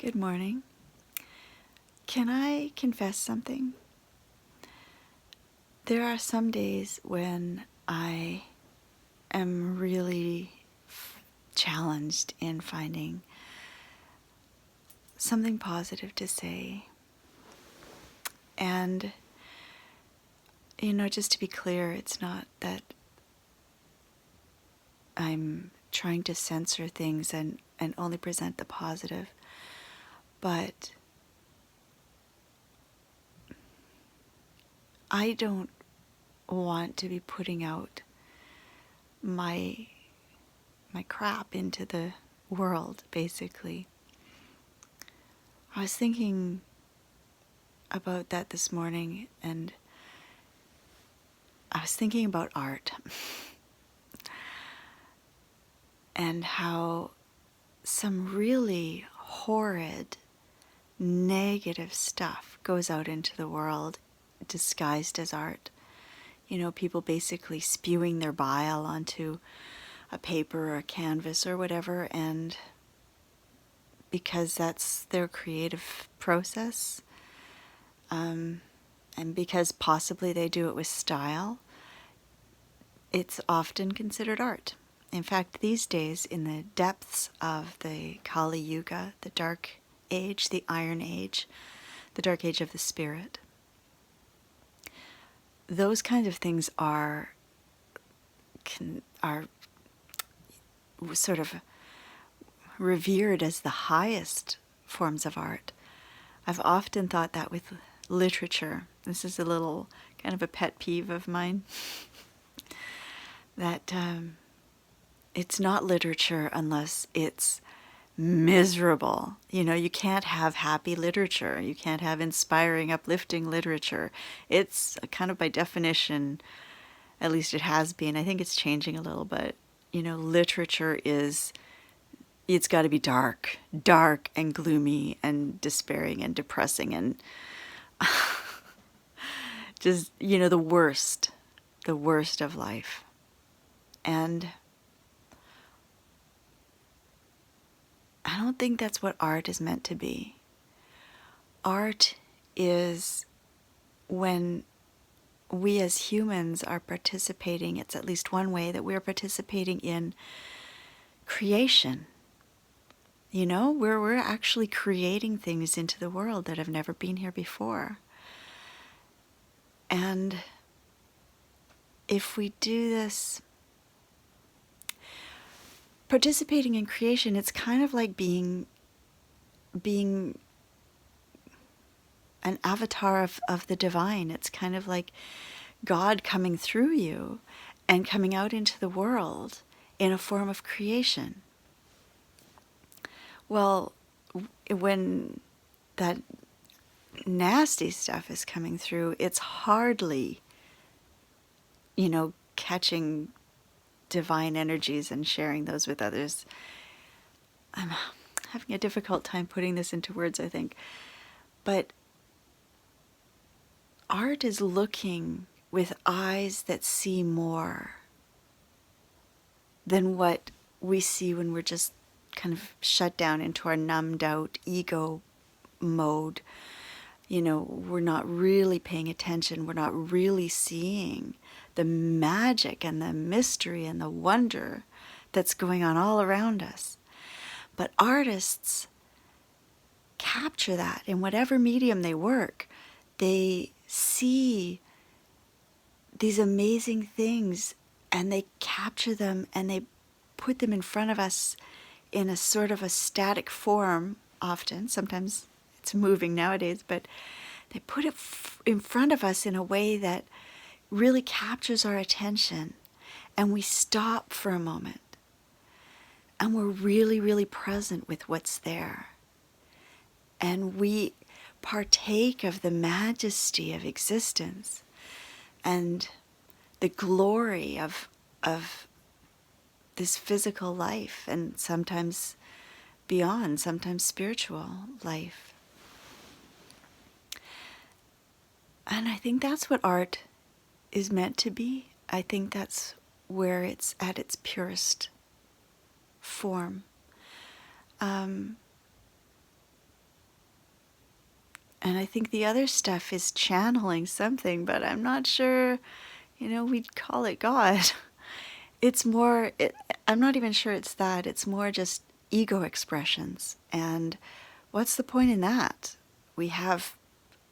Good morning. Can I confess something? There are some days when I am really challenged in finding something positive to say. And, just to be clear, it's not that I'm trying to censor things and only present the positive, but I don't want to be putting out my crap into the world, basically. I was thinking about that this morning, and I was thinking about art and how some really horrid, negative stuff goes out into the world disguised as art. People basically spewing their bile onto a paper or a canvas or whatever, and because that's their creative process, and because possibly they do it with style, it's often considered art. In fact, these days, in the depths of the Kali Yuga, the Dark Age, the Iron Age, the Dark Age of the Spirit, those kinds of things are sort of revered as the highest forms of art. I've often thought that with literature. This is a little kind of a pet peeve of mine, that it's not literature unless it's miserable. You can't have happy literature. You can't have inspiring, uplifting literature. It's kind of by definition, at least it has been. I think it's changing a little, but literature it's got to be dark and gloomy and despairing and depressing and just, the worst of life. And I don't think that's what art is meant to be. Art is when we as humans are participating, it's at least one way that we're participating in creation. We're actually creating things into the world that have never been here before. And if we do this, participating in creation, it's kind of like being an avatar of the divine. It's kind of like God coming through you and coming out into the world in a form of creation. Well, when that nasty stuff is coming through, it's hardly, catching divine energies and sharing those with others. I'm having a difficult time putting this into words, I think. But art is looking with eyes that see more than what we see when we're just kind of shut down into our numbed out ego mode. We're not really paying attention. We're not really seeing the magic and the mystery and the wonder that's going on all around us. But artists capture that in whatever medium they work. They see these amazing things and they capture them and they put them in front of us in a sort of a static form often. Sometimes it's moving nowadays, but they put it in front of us in a way that really captures our attention, and we stop for a moment and we're really, really present with what's there, and we partake of the majesty of existence and the glory of this physical life, and sometimes beyond, sometimes spiritual life. And I think that's what art is meant to be. I think that's where it's at its purest form. And I think the other stuff is channeling something, but I'm not sure, we'd call it God. It's more, I'm not even sure it's that. It's more just ego expressions. And what's the point in that? We have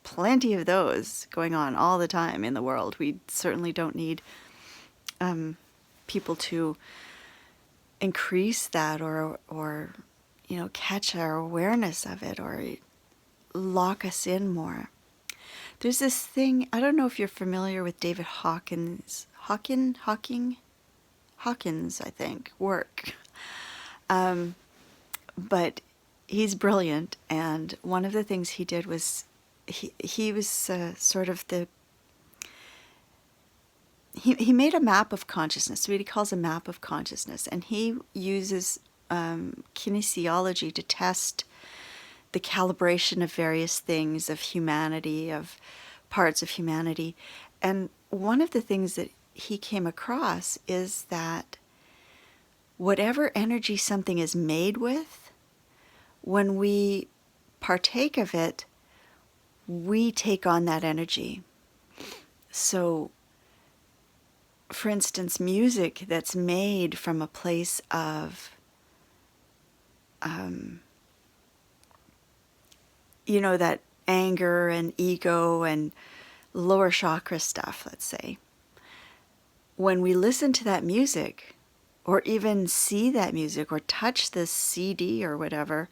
plenty of those going on all the time in the world. We certainly don't need people to increase that or catch our awareness of it or lock us in more. There's this thing, I don't know if you're familiar with David Hawkins, Hawkins, I think, work. But he's brilliant, and one of the things he did was he was sort of he made a map of consciousness, what he calls a map of consciousness, and he uses kinesiology to test the calibration of various things, of humanity, of parts of humanity. And one of the things that he came across is that whatever energy something is made with, when we partake of it, we take on that energy. So, for instance, music that's made from a place of that anger and ego and lower chakra stuff, let's say. When we listen to that music, or even see that music, or touch this CD or whatever,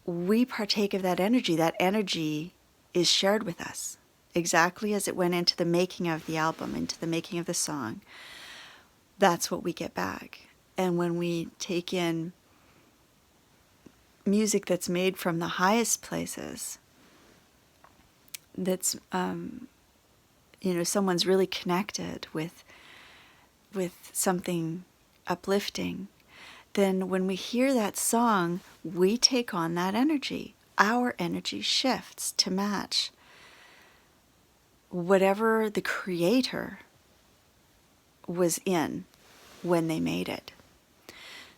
we partake of that energy. That energy is shared with us, exactly as it went into the making of the album, into the making of the song. That's what we get back. And when we take in music that's made from the highest places, that's someone's really connected with something uplifting, then when we hear that song, we take on that energy. Our energy shifts to match whatever the creator was in when they made it.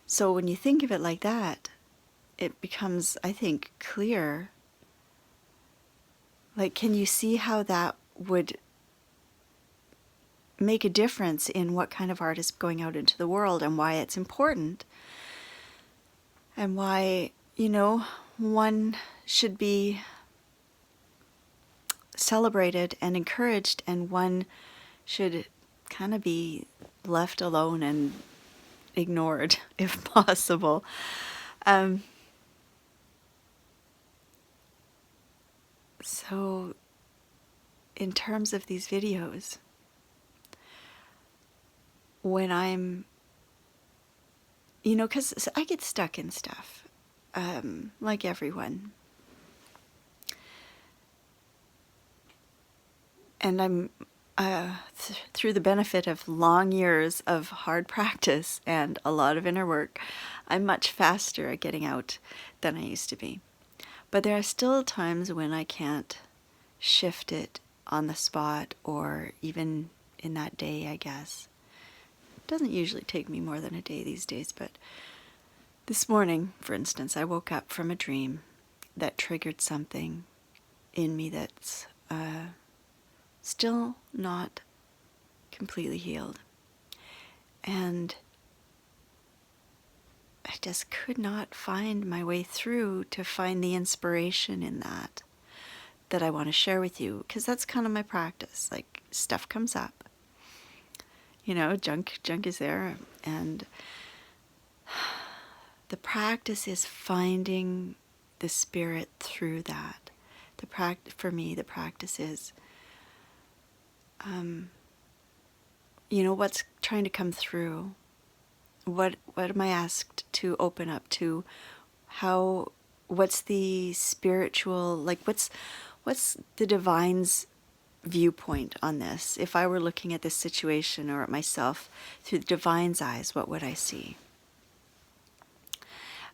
So when you think of it like that, it becomes, I think, clear. Like, can you see how that would make a difference in what kind of art is going out into the world, and why it's important, and why, one should be celebrated and encouraged, and one should kind of be left alone and ignored if possible. So in terms of these videos, when I'm, because I get stuck in stuff, like everyone. And I'm, through the benefit of long years of hard practice and a lot of inner work, I'm much faster at getting out than I used to be. But there are still times when I can't shift it on the spot, or even in that day, I guess. It doesn't usually take me more than a day these days, but this morning, for instance, I woke up from a dream that triggered something in me that's still not completely healed. And I just could not find my way through to find the inspiration in that I want to share with you, because that's kind of my practice. Like, stuff comes up, junk is there, and the practice is finding the spirit through that. For me, the practice is what's trying to come through. What am I asked to open up to? What's the spiritual, what's the divine's viewpoint on this? If I were looking at this situation or at myself through the divine's eyes, what would I see?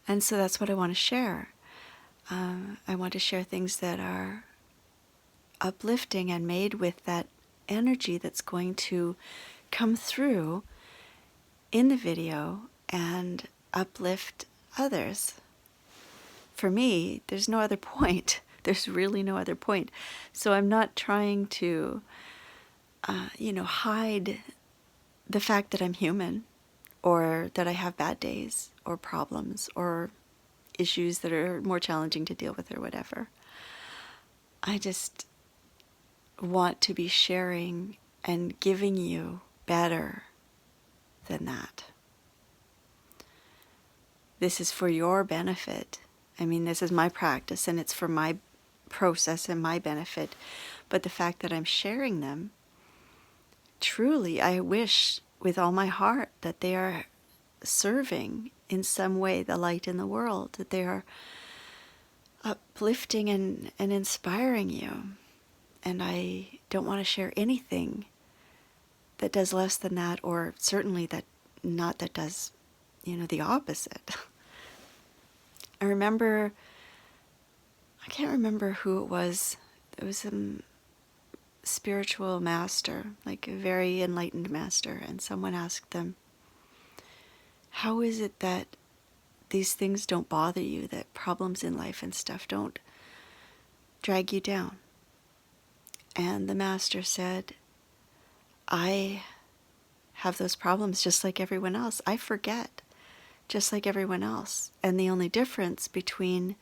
And so that's what I want to share. I want to share things that are uplifting and made with that energy that's going to come through in the video and uplift others. For me, there's no other point There's really no other point. So I'm not trying to, hide the fact that I'm human, or that I have bad days or problems or issues that are more challenging to deal with or whatever. I just want to be sharing and giving you better than that. This is for your benefit. I mean, this is my practice and it's for my process and my benefit. But the fact that I'm sharing them, truly, I wish with all my heart that they are serving in some way the light in the world, that they are uplifting and inspiring you. And I don't want to share anything that does less than that, or certainly that does, the opposite. I can't remember who it was. It was some spiritual master, like a very enlightened master, and someone asked them, how is it that these things don't bother you, that problems in life and stuff don't drag you down? And the master said, I have those problems just like everyone else. I forget just like everyone else. And the only difference between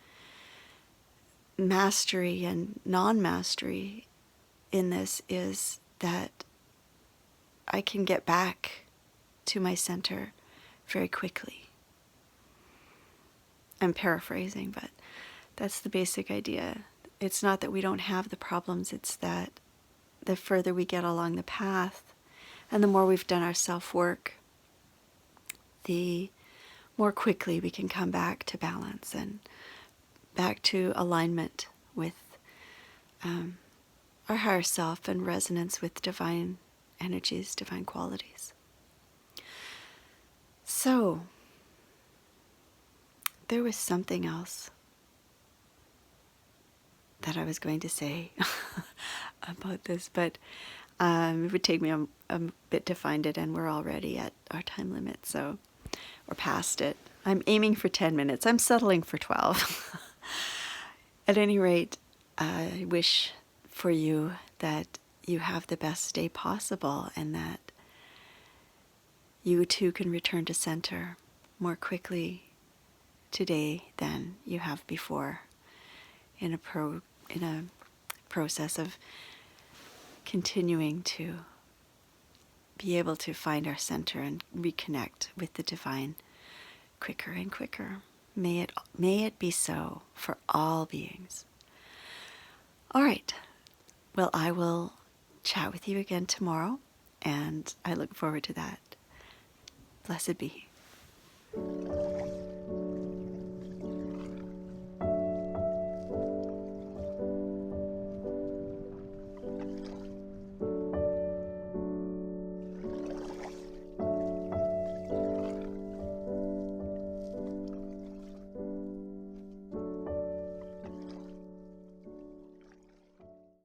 mastery and non-mastery in this is that I can get back to my center very quickly. I'm paraphrasing, but that's the basic idea. It's not that we don't have the problems, it's that the further we get along the path and the more we've done our self-work, the more quickly we can come back to balance and back to alignment with our higher self and resonance with divine energies, divine qualities. So, there was something else that I was going to say about this, but it would take me a bit to find it, and we're already at our time limit, so we're past it. I'm aiming for 10 minutes. I'm settling for 12. At any rate, I wish for you that you have the best day possible, and that you too can return to center more quickly today than you have before, in a process of continuing to be able to find our center and reconnect with the divine quicker and quicker. May it be so for all beings. All right. Well, I will chat with you again tomorrow, and I look forward to that. Blessed be.